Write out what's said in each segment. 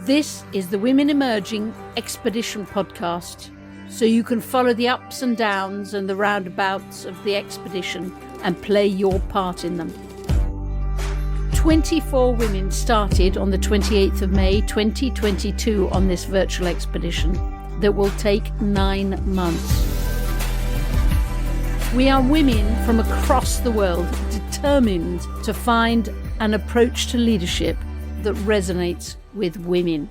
This is the Women Emerging Expedition podcast, so you can follow the ups and downs and the roundabouts of the expedition and play your part in them. 24 women started on the 28th of May 2022 on this virtual expedition that will take 9 months. We are women from across the world determined to find an approach to leadership that resonates with women.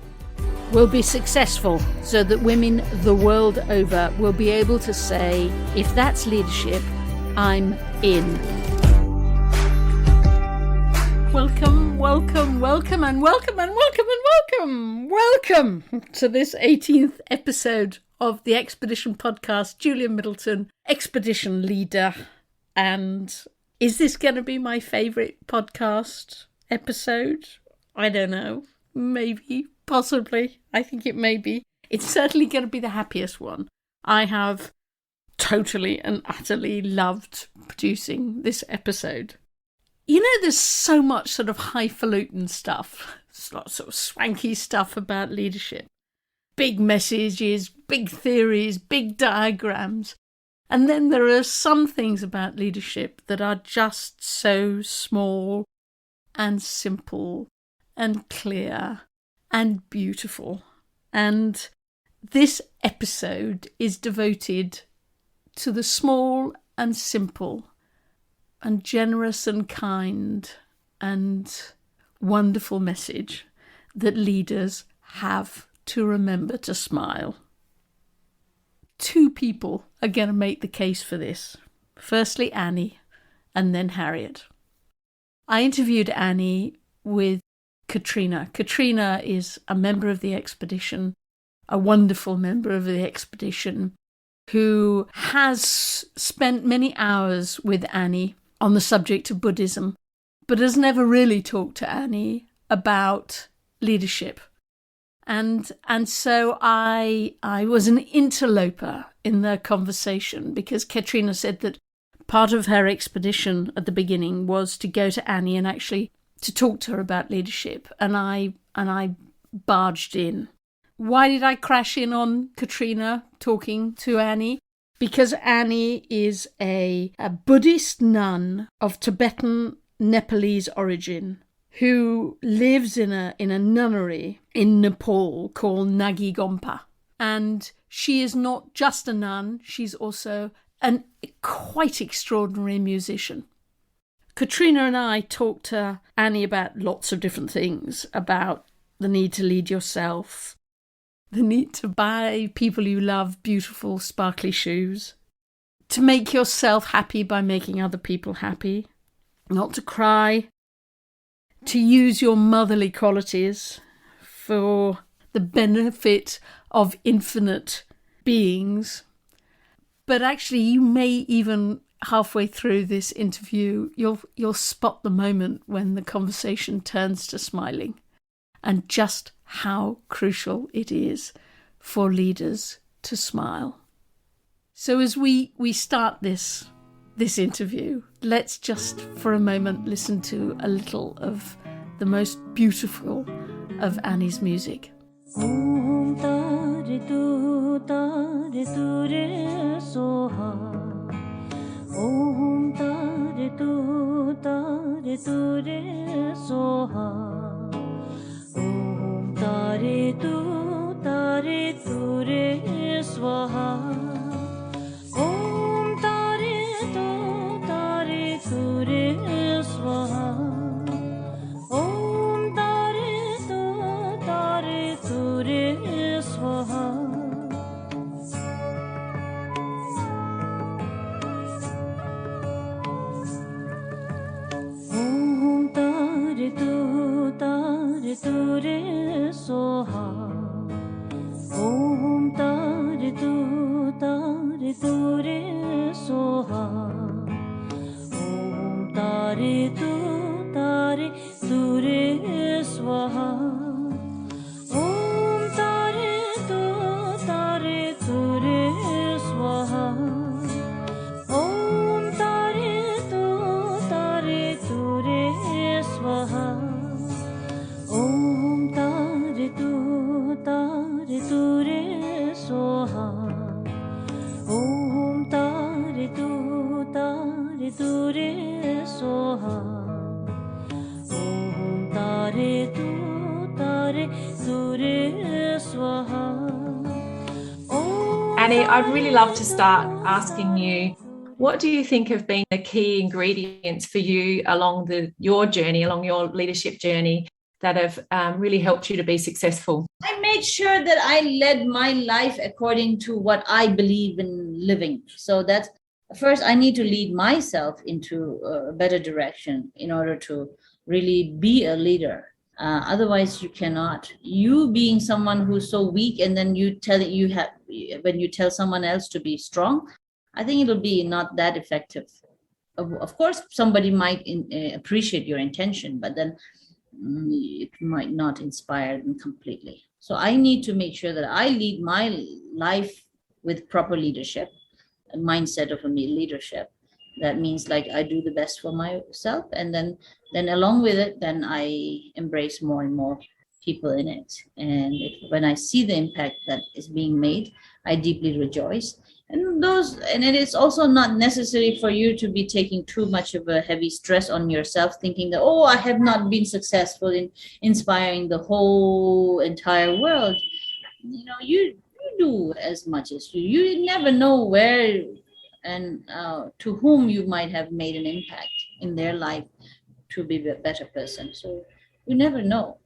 We'll be successful so that women the world over will be able to say, if that's leadership, I'm in. Welcome to this 18th episode of the Expedition podcast. Julia Middleton, expedition leader. And is this going to be my favourite podcast episode? I don't know. Maybe, possibly. I think it may be. It's certainly going to be the happiest one. I have totally and utterly loved producing this episode. You know, there's so much sort of highfalutin stuff, lots of swanky stuff about leadership. Big messages, big theories, big diagrams. And then there are some things about leadership that are just so small and simple and clear and beautiful. And this episode is devoted to the small and simple and generous and kind and wonderful message that leaders have to remember to smile. 2 people are going to make the case for this. Firstly, Annie, and then Harriet. I interviewed Annie with Katrina. Katrina is a member of the expedition, a wonderful member of the expedition, who has spent many hours with Annie on the subject of Buddhism, but has never really talked to Annie about leadership. And so I was an interloper in the conversation, because Katrina said that part of her expedition at the beginning was to go to Annie and actually to talk to her about leadership, and I barged in. Why did I crash in on Katrina talking to Annie? Because Annie is a Buddhist nun of Tibetan Nepalese origin who lives in a nunnery in Nepal called Nagi Gompa. And she is not just a nun, she's also a quite extraordinary musician. Katrina and I talked to Annie about lots of different things, about the need to lead yourself, the need to buy people you love beautiful, sparkly shoes, to make yourself happy by making other people happy, not to cry, to use your motherly qualities for the benefit of infinite beings. But actually, you may even halfway through this interview, you'll spot the moment when the conversation turns to smiling, and just how crucial it is for leaders to smile. So as we start this interview, let's just for a moment listen to a little of the most beautiful of Annie's music. Om tare tu re soha. Om tare tu re soha. Om tare tu re swaha. Om tare tu re swaha. Om tare tu re swaha. Ture soha. Om tare tu re soha. Om tare tu re swaha. Om tare tu re swaha. Om tare tu re swaha. Om tare tu Annie, I'd really love to start asking you, what do you think have been the key ingredients for you along your journey, along your leadership journey, that have really helped you to be successful? I made sure that I led my life according to what I believe in living. So that's first, I need to lead myself into a better direction in order to really be a leader. Otherwise, you cannot. You being someone who's so weak, and then when you tell someone else to be strong, I think it'll be not that effective. Of course, somebody might appreciate your intention, but then it might not inspire them completely. So I need to make sure that I lead my life with proper leadership, a mindset of a leadership. That means like I do the best for myself, and then along with it, then I embrace more and more people in it. And when I see the impact that is being made, I deeply rejoice. And it is also not necessary for you to be taking too much of a heavy stress on yourself, thinking that, oh, I have not been successful in inspiring the whole entire world. You do as much as you never know where and to whom you might have made an impact in their life to be a better person. So you never know.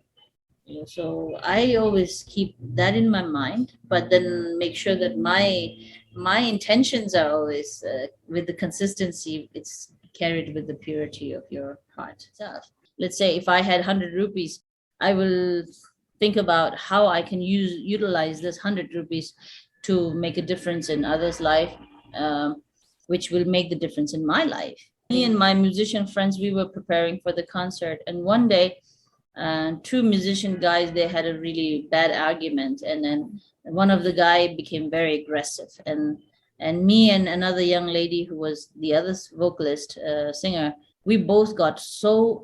So I always keep that in my mind, but then make sure that my intentions are always with the consistency. It's carried with the purity of your heart itself. Let's say if I had 100 rupees, I will think about how I can utilize this 100 rupees to make a difference in others' life, which will make the difference in my life. Me and my musician friends, we were preparing for the concert, and one day, two musician guys, they had a really bad argument, and then one of the guy became very aggressive, and me and another young lady who was the other vocalist, singer, we both got so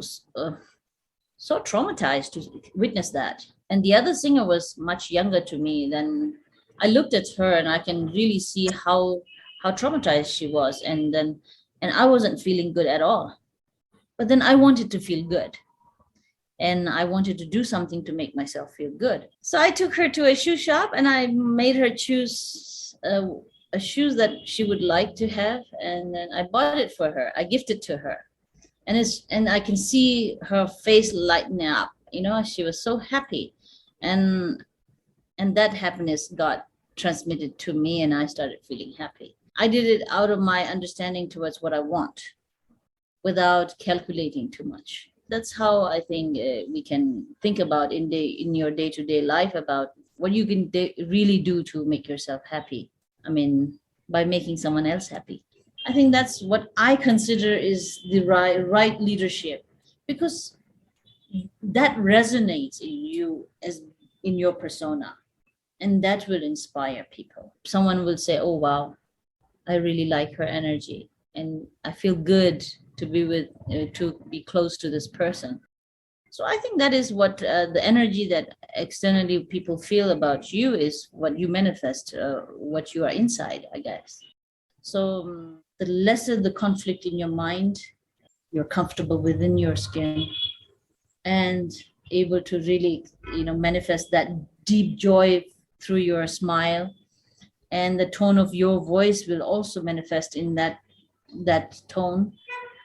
traumatized to witness that. And the other singer was much younger to me. Then I looked at her and I can really see how traumatized she was, and I wasn't feeling good at all. But then I wanted to feel good, and I wanted to do something to make myself feel good. So I took her to a shoe shop and I made her choose a shoes that she would like to have, and then I bought it for her. I gifted to her, and I can see her face lighten up. She was so happy, and that happiness got transmitted to me, and I started feeling happy. I did it out of my understanding towards what I want, without calculating too much. That's how I think we can think about in your day-to-day life about what you can really do to make yourself happy. I mean, by making someone else happy. I think that's what I consider is the right leadership, because that resonates in you as in your persona, and that will inspire people. Someone will say, oh, wow, I really like her energy, and I feel good to be close to this person. So I think that is what the energy that externally people feel about you is what you manifest, what you are inside, I guess. So the lesser the conflict in your mind, you're comfortable within your skin and able to really, manifest that deep joy through your smile, and the tone of your voice will also manifest in that tone.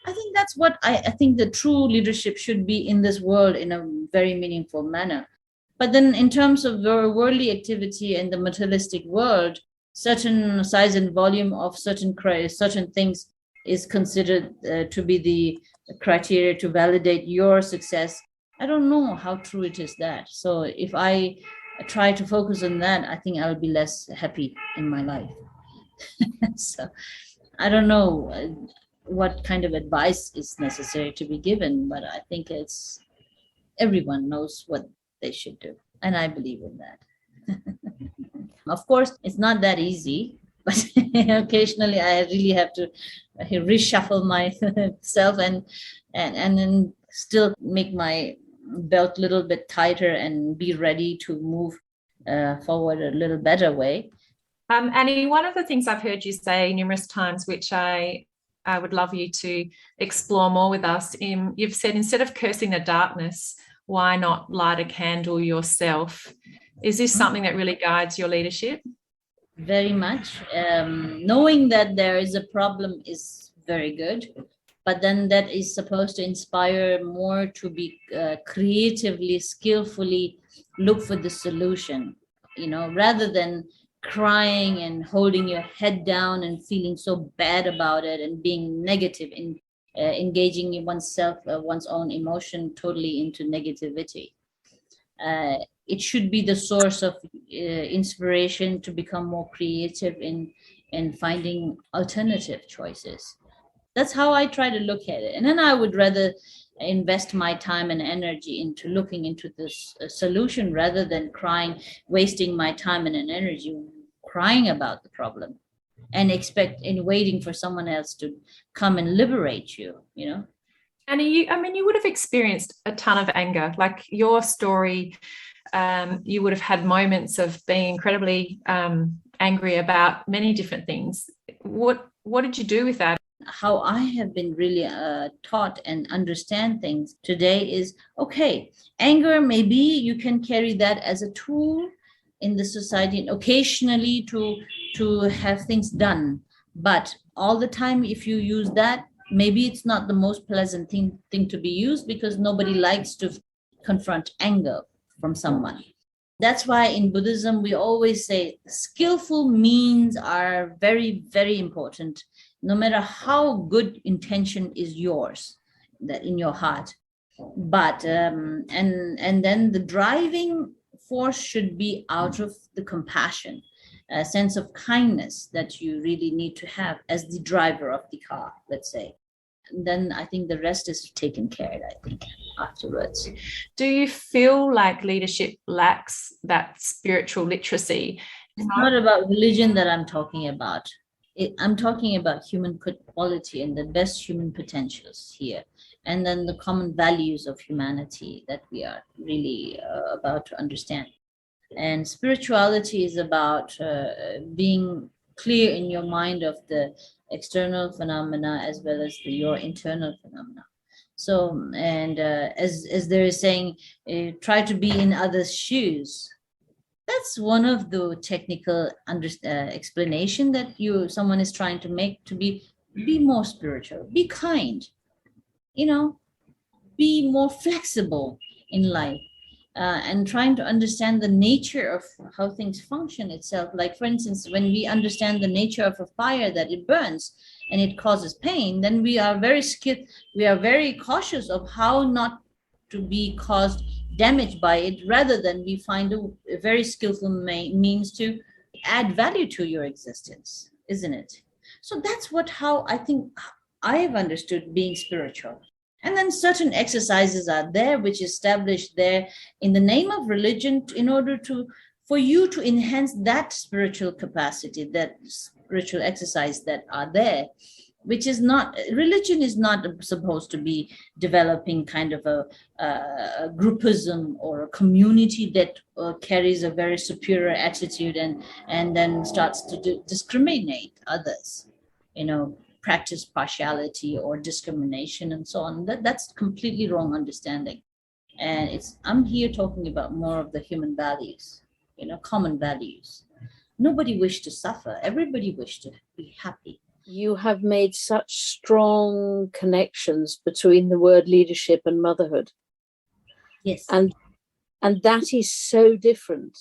I think that's what I think the true leadership should be in this world in a very meaningful manner. But then in terms of the worldly activity and the materialistic world, certain size and volume of certain things is considered to be the criteria to validate your success. I don't know how true it is that. So if I try to focus on that, I think I'll be less happy in my life. So I don't know what kind of advice is necessary to be given, but I think it's everyone knows what they should do, and I believe in that. Of course, it's not that easy, but occasionally I really have to reshuffle myself and then still make my belt a little bit tighter and be ready to move forward a little better way. Annie, one of the things I've heard you say numerous times, which I would love you to explore more with us, you've said, instead of cursing the darkness, why not light a candle yourself? Is this something that really guides your leadership? Very much. Knowing that there is a problem is very good, but then that is supposed to inspire more to be creatively, skillfully look for the solution, rather than crying and holding your head down and feeling so bad about it and being negative in engaging in oneself, one's own emotion totally into negativity. It should be the source of inspiration to become more creative in finding alternative choices. That's how I try to look at it. And then I would rather invest my time and energy into looking into this solution rather than wasting my time and energy crying about the problem and waiting for someone else to come and liberate you. And you would have experienced a ton of anger. Like your story, you would have had moments of being incredibly angry about many different things. What did you do with that? How I have been really taught and understand things today is, okay, anger, maybe you can carry that as a tool in the society and occasionally to have things done. But all the time, if you use that, maybe it's not the most pleasant thing to be used, because nobody likes to confront anger from someone. That's why in Buddhism, we always say skillful means are very, very important, no matter how good intention is yours, that in your heart. But and then the driving force should be out of the compassion, a sense of kindness that you really need to have as the driver of the car, let's say. And then I think the rest is taken care of, I think, afterwards. Do you feel like leadership lacks that spiritual literacy? It's not about religion that I'm talking about. I'm talking about human quality and the best human potentials here. And then the common values of humanity that we are really about to understand. And spirituality is about being clear in your mind of the external phenomena as well as your internal phenomena. So, and as they're saying, try to be in others' shoes. That's one of the technical explanation that someone is trying to make, to be more spiritual, be kind, be more flexible in life, and trying to understand the nature of how things function itself. Like, for instance, when we understand the nature of a fire, that it burns and it causes pain, then we are very cautious of how not to be caused damage by it, rather than we find a very skillful means to add value to your existence, isn't it? So that's how I think I have understood being spiritual. And then certain exercises are there which established there in the name of religion in order for you to enhance that spiritual capacity, that spiritual exercise that are there, which is not, religion is not supposed to be developing kind of a groupism or a community that carries a very superior attitude and then starts to discriminate others, practice partiality or discrimination and so on. That's completely wrong understanding. And I'm here talking about more of the human values, common values. Nobody wished to suffer. Everybody wished to be happy. You have made such strong connections between the word leadership and motherhood. Yes. And that is so different.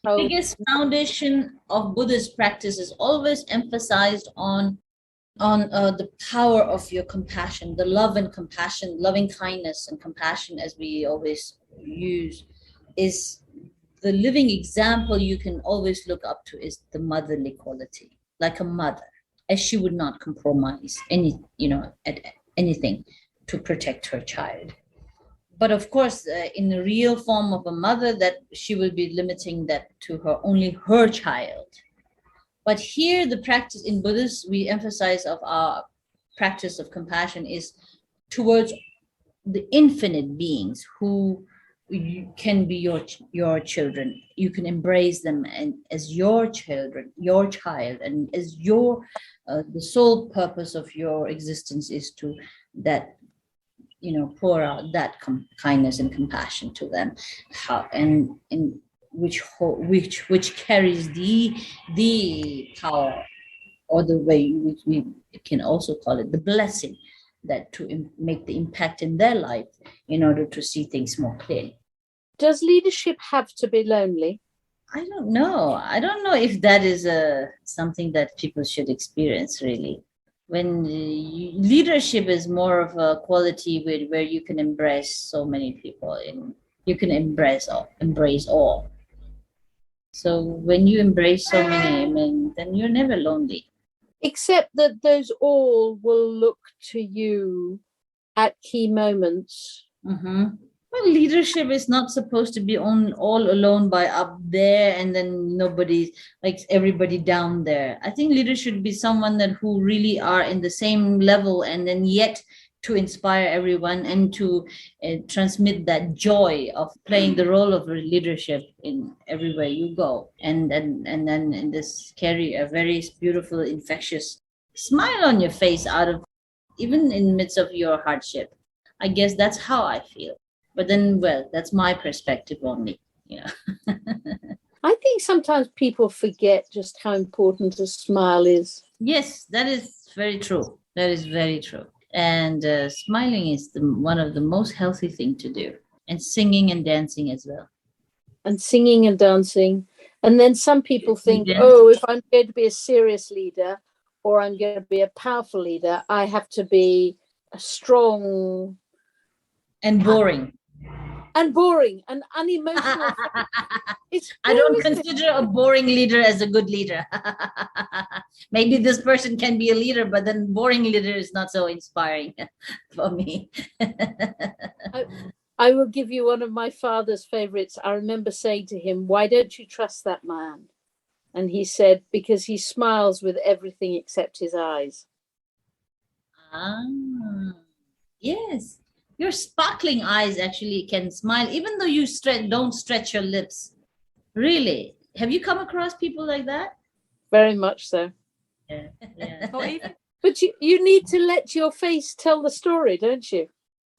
The biggest foundation of Buddhist practice is always emphasized on the power of your compassion, the love and compassion, loving kindness and compassion, as we always use, is the living example you can always look up to, is the motherly quality, like a mother, as she would not compromise at anything to protect her child. But of course, in the real form of a mother, that she will be limiting that to only her child. But here, the practice in Buddhist, we emphasize of our practice of compassion is towards the infinite beings who can be your children. You can embrace them and as your children, your child, and as the sole purpose of your existence is to that pour out that kindness and compassion to them, how and which carries the power, or the way which we can also call it the blessing, that to make the impact in their life in order to see things more clearly. Does leadership have to be lonely? I don't know. I don't know if that is something that people should experience, really. When leadership is more of a quality where you can embrace so many people, and you can embrace all. So when you embrace so many, I mean, then you're never lonely. Except that those all will look to you at key moments. Mm-hmm. Well, leadership is not supposed to be all alone by up there, and then nobody, like everybody down there. I think leaders should be someone that who really are in the same level, and then yet to inspire everyone and to transmit that joy of playing the role of leadership in everywhere you go, and then this carry a very beautiful, infectious smile on your face out of, even in the midst of your hardship. I guess that's how I feel. But then, well, that's my perspective only. I think sometimes people forget just how important a smile is. Yes, that is very true. That is very true. And smiling is one of the most healthy thing to do. And singing and dancing as well. And singing and dancing. And then some people think, Yes. if I'm going to be a serious leader, or I'm going to be a powerful leader, I have to be a strong and boring. And boring and unemotional. I don't consider a boring leader as a good leader. Maybe this person can be a leader, but then boring leader is not so inspiring for me. I will give you one of my father's favorites. I remember saying to him, "Why don't you trust that man?" And he said, "Because he smiles with everything except his eyes." Yes. Your sparkling eyes actually can smile, even though you don't stretch your lips. Really? Have you come across people like that? Very much so. Yeah. But you need to let your face tell the story, don't you?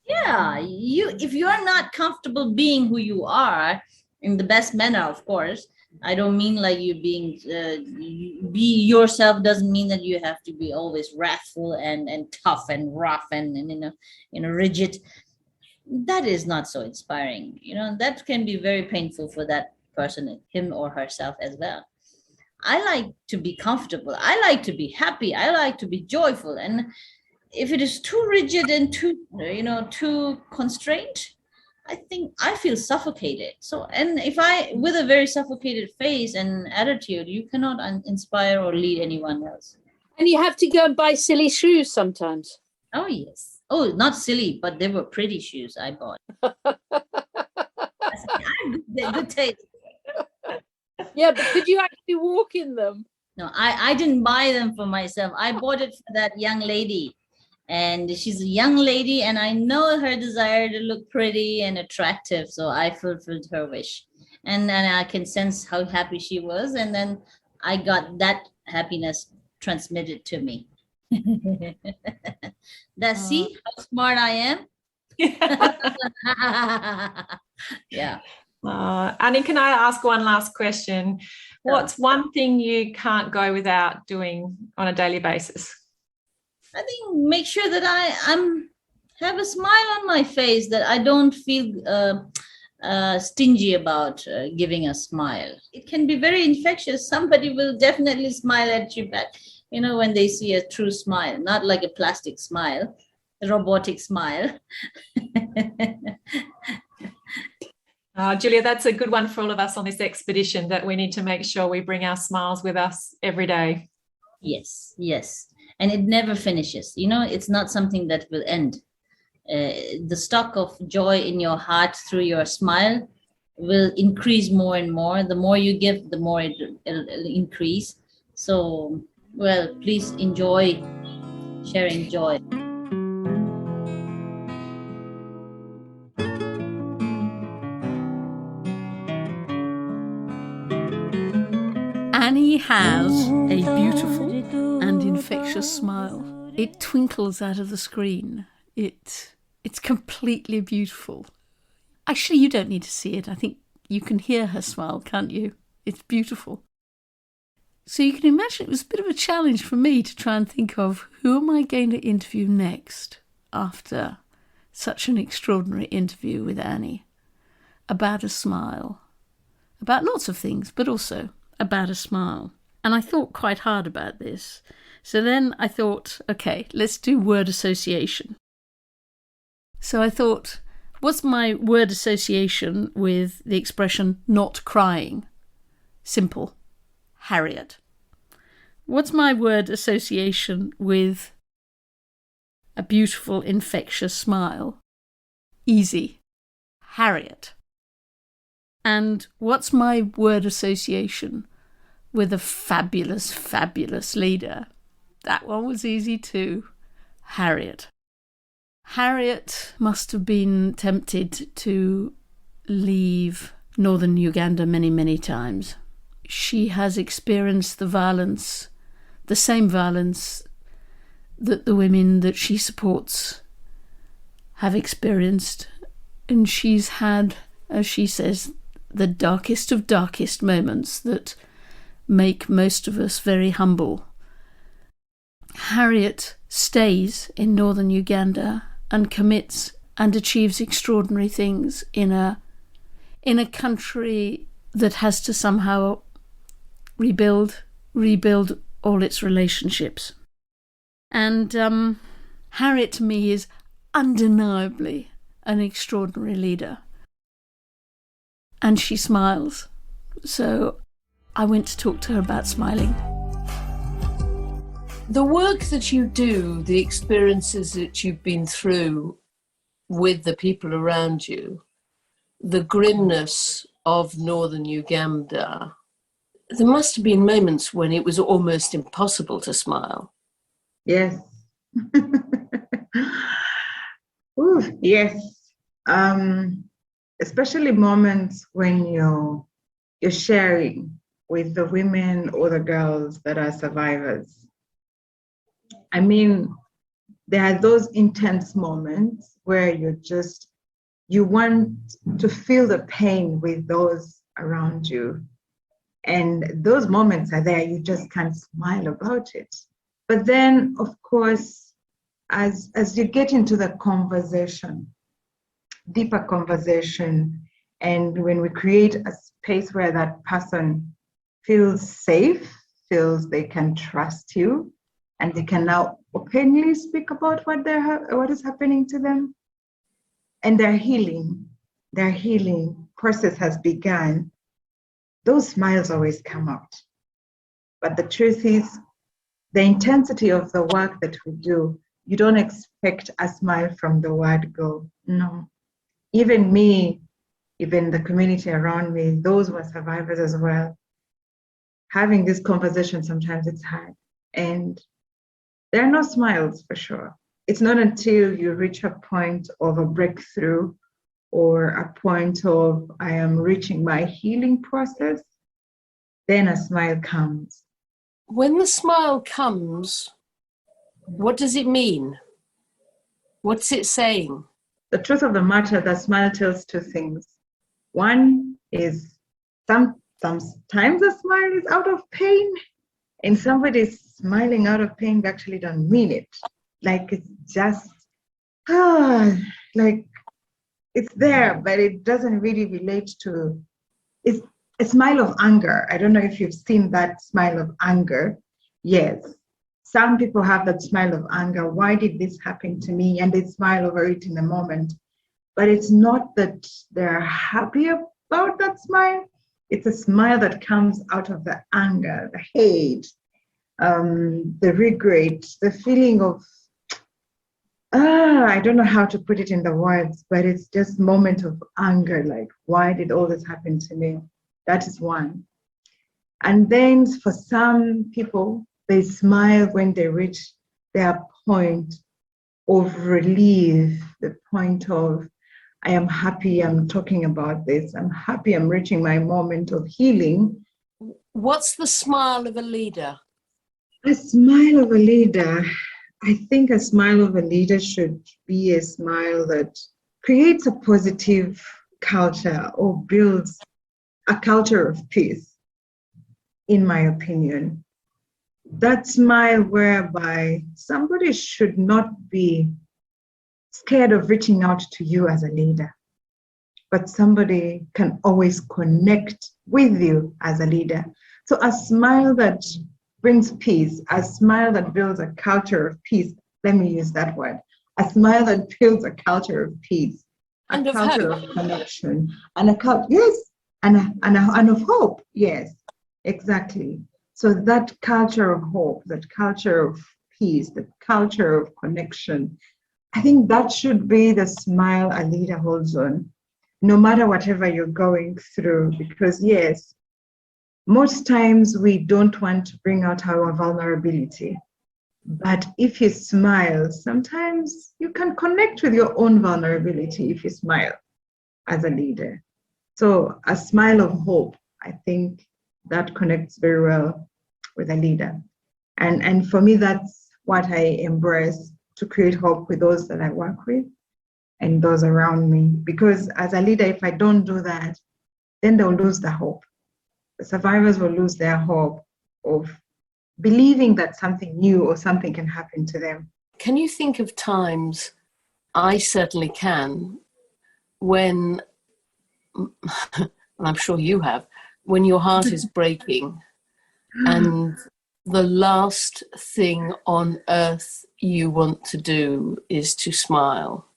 Yeah. If you are not comfortable being who you are, in the best manner, of course. I don't mean like you being be yourself doesn't mean that you have to be always wrathful and tough and rough and rigid. That is not so inspiring. That can be very painful for that person, him or herself as well. I like to be comfortable. I like to be happy. I like to be joyful. And if it is too rigid and too constrained, I think I feel suffocated. So, and if with a very suffocated face and attitude, you cannot inspire or lead anyone else. And you have to go and buy silly shoes sometimes. Oh, yes. Oh, not silly, but they were pretty shoes I bought. Good taste. Yeah, but could you actually walk in them? No, I didn't buy them for myself. I bought it for that young lady. And she's a young lady, and I know her desire to look pretty and attractive. So I fulfilled her wish. And then I can sense how happy she was. And then I got that happiness transmitted to me. See how smart I am? Yeah. Annie, can I ask one last question? What's one thing you can't go without doing on a daily basis? I think make sure that I have a smile on my face, that I don't feel stingy about giving a smile. It can be very infectious. Somebody will definitely smile at you back, when they see a true smile, not like a plastic smile, a robotic smile. Julia, that's a good one for all of us on this expedition, that we need to make sure we bring our smiles with us every day. Yes. And it never finishes. It's not something that will end. The stock of joy in your heart through your smile will increase more and more. The more you give, the more it'll increase. So, well, please enjoy sharing joy. Annie has a beautiful and infectious smile. It twinkles out of the screen. It It's completely beautiful. Actually, you don't need to see it. I think you can hear her smile, can't you? It's beautiful. So you can imagine it was a bit of a challenge for me to try and think of who am I going to interview next after such an extraordinary interview with Annie about a smile, about lots of things, but also about a smile. And I thought quite hard about this. So then I thought, okay, let's do word association. So I thought, what's my word association with the expression not crying? Simple. Harriet. What's my word association with a beautiful, infectious smile? Easy. Harriet. And what's my word association with a fabulous, fabulous leader? That one was easy too. Harriet. Harriet must have been tempted to leave northern Uganda many, many times. She has experienced the violence, the same violence that the women that she supports have experienced. And she's had, as she says, the darkest of darkest moments that make most of us very humble. Harriet stays in northern Uganda and commits and achieves extraordinary things in a country that has to somehow rebuild all its relationships. And Harriet to me is undeniably an extraordinary leader. And she smiles. So I went to talk to her about smiling. The work that you do, the experiences that you've been through with the people around you, the grimness of northern Uganda, there must have been moments when it was almost impossible to smile. Yes. Ooh, yes. Especially moments when you're sharing with the women or the girls that are survivors. I mean, there are those intense moments where you want to feel the pain with those around you. And those moments are there, you just can't smile about it. But then, of course, as you get into the conversation, deeper conversation, and when we create a space where that person feels safe, feels they can trust you, and they can now openly speak about what is happening to them, and their healing process has begun, those smiles always come out. But the truth is, the intensity of the work that we do, you don't expect a smile from the word go. No. Even me, even the community around me, those were survivors as well. Having this conversation, sometimes it's hard. And there are no smiles for sure. It's not until you reach a point of a breakthrough or a point of I am reaching my healing process, then a smile comes. When the smile comes, what does it mean? What's it saying? The truth of the matter, the smile tells two things. One is sometimes a smile is out of pain, and somebody's smiling out of pain, they actually don't mean it. Like it's just, like it's there, but it doesn't really relate to, it's a smile of anger. I don't know if you've seen that smile of anger. Yes. Some people have that smile of anger. Why did this happen to me? And they smile over it in the moment. But it's not that they're happy about that smile. It's a smile that comes out of the anger, the hate, the regret, the feeling of, I don't know how to put it in the words, but it's just moment of anger, like, why did all this happen to me? That is one. And then for some people, they smile when they reach their point of relief, the point of, I am happy I'm talking about this. I'm happy I'm reaching my moment of healing. What's the smile of a leader? The smile of a leader, I think a smile of a leader should be a smile that creates a positive culture or builds a culture of peace, in my opinion. That smile whereby somebody should not be scared of reaching out to you as a leader, but somebody can always connect with you as a leader. So a smile that brings peace, a smile that builds a culture of peace. Let me use that word. A smile that builds a culture of peace, And a of culture hope. of connection, and and of hope. Yes, exactly. So that culture of hope, that culture of peace, that culture of connection, I think that should be the smile a leader holds on, no matter whatever you're going through. Because yes, most times we don't want to bring out our vulnerability. But if you smile, sometimes you can connect with your own vulnerability if you smile as a leader. So a smile of hope, I think that connects very well with a leader. And for me, that's what I embrace, to create hope with those that I work with and those around me. Because as a leader, if I don't do that, then they'll lose the hope. The survivors will lose their hope of believing that something new or something can happen to them. Can you think of times, I certainly can, when, and I'm sure you have, when your heart is breaking and the last thing on earth you want to do is to smile,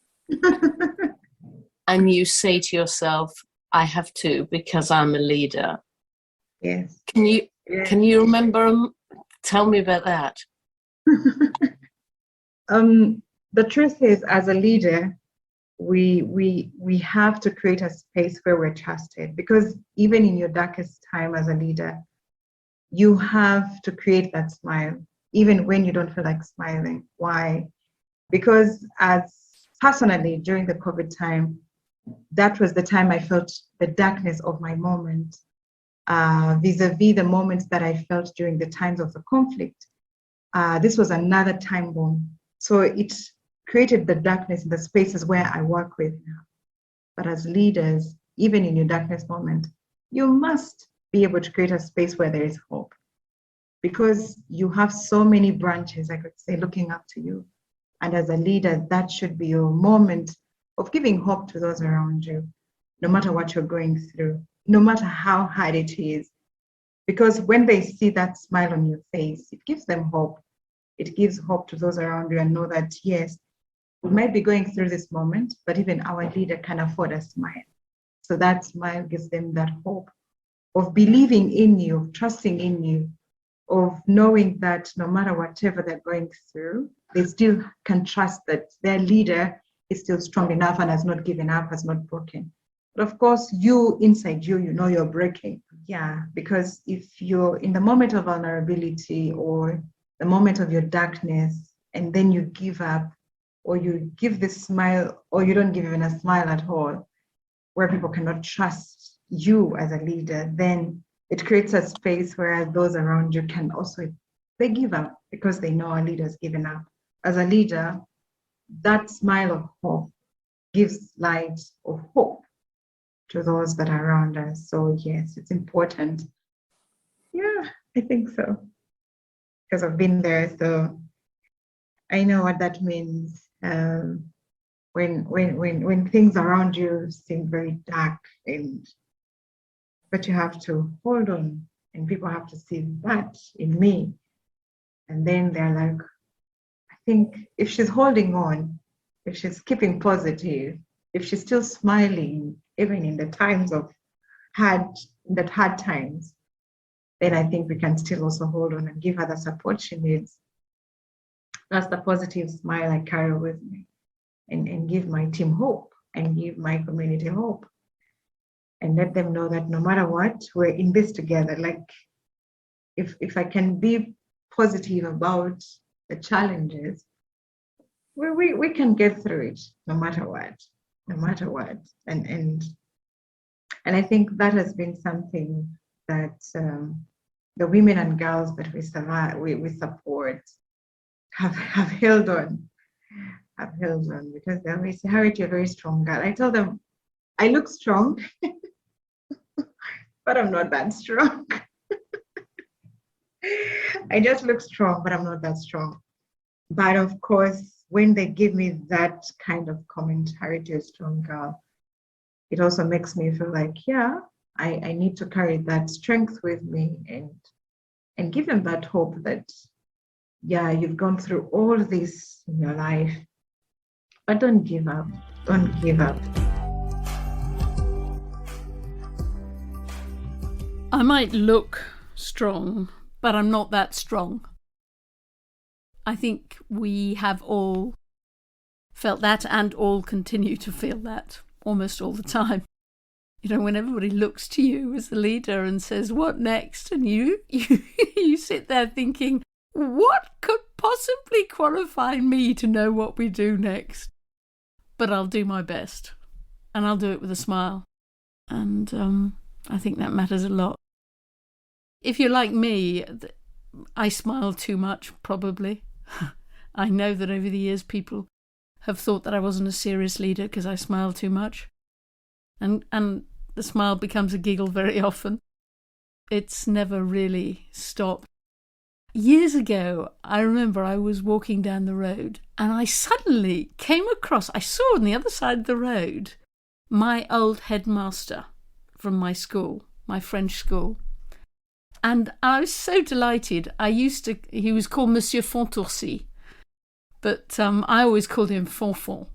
and you say to yourself, I have to because I'm a leader. Yes. Can you remember? Tell me about that. The truth is, as a leader, we have to create a space where we're trusted, because even in your darkest time as a leader, you have to create that smile, even when you don't feel like smiling. Why? Because as personally, during the COVID time, that was the time I felt the darkness of my moment, vis-a-vis the moments that I felt during the times of the conflict. This was another time bomb. So it created the darkness in the spaces where I work with now. But as leaders, even in your darkness moment, you must be able to create a space where there is hope, because you have so many branches, I could say, looking up to you. And as a leader, that should be your moment of giving hope to those around you, no matter what you're going through, no matter how hard it is. Because when they see that smile on your face, it gives them hope. It gives hope to those around you, and know that, yes, we might be going through this moment, but even our leader can afford a smile. So that smile gives them that hope of believing in you, of trusting in you, of knowing that no matter whatever they're going through, they still can trust that their leader is still strong enough and has not given up, has not broken. But of course, you inside you, you know you're breaking. Yeah, because if you're in the moment of vulnerability or the moment of your darkness, and then you give up, or you give this smile, or you don't give even a smile at all, where people cannot trust you as a leader, then it creates a space where those around you can also, they give up because they know a leader's given up. As a leader, that smile of hope gives light of hope to those that are around us. So yes, it's important. Yeah, I think so. Because I've been there, so I know what that means. When things around you seem very dark, but you have to hold on, and people have to see that in me, and then they're like, I think if she's holding on, if she's keeping positive, if she's still smiling even in the times of hard times, then I think we can still also hold on and give her the support she needs. That's the positive smile I carry with me, and give my team hope and give my community hope, and let them know that no matter what, we're in this together. Like if I can be positive about the challenges, we can get through it no matter what, no matter what. And I think that has been something that the women and girls that we support have held on. I've held on because they always say, Harriet, you're a very strong girl. I tell them, I look strong, but I'm not that strong. I just look strong, but I'm not that strong. But of course, when they give me that kind of comment, Harriet, you're a strong girl, it also makes me feel like, yeah, I need to carry that strength with me and give them that hope that, yeah, you've gone through all this in your life, but don't give up. Don't give up. I might look strong, but I'm not that strong. I think we have all felt that and all continue to feel that almost all the time. You know, when everybody looks to you as the leader and says, what next? And you sit there thinking, what could possibly qualify me to know what we do next? But I'll do my best, and I'll do it with a smile. And I think that matters a lot. If you're like me, I smile too much, probably. I know that over the years people have thought that I wasn't a serious leader because I smile too much. And the smile becomes a giggle very often. It's never really stopped. Years ago, I remember I was walking down the road and I suddenly came across, I saw on the other side of the road, my old headmaster from my school, my French school. And I was so delighted. He was called Monsieur Fontourcy, but I always called him Fonfon.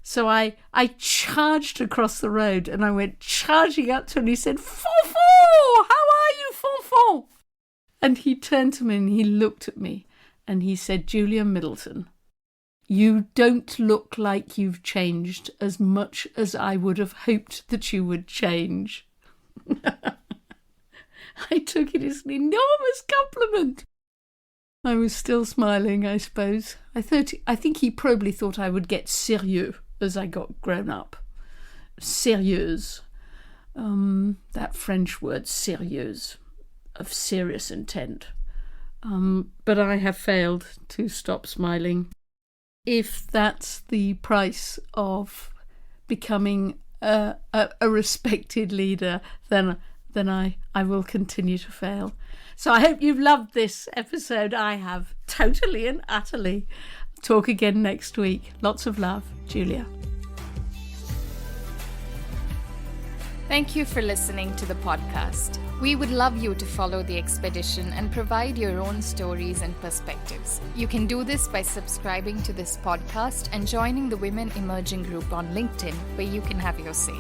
So I charged across the road and I went charging up to him and he said, Fonfon, how are you, Fonfon? And he turned to me and he looked at me and he said, Julia Middleton, you don't look like you've changed as much as I would have hoped that you would change. I took it as an enormous compliment. I was still smiling, I suppose. I think he probably thought I would get sérieux as I got grown up. Sérieuse. That French word, sérieuse, of serious intent. But I have failed to stop smiling. If that's the price of becoming a respected leader, then I will continue to fail. So I hope you've loved this episode. I have totally and utterly. Talk again next week. Lots of love, Julia. Thank you for listening to the podcast. We would love you to follow the expedition and provide your own stories and perspectives. You can do this by subscribing to this podcast and joining the Women Emerging group on LinkedIn, where you can have your say.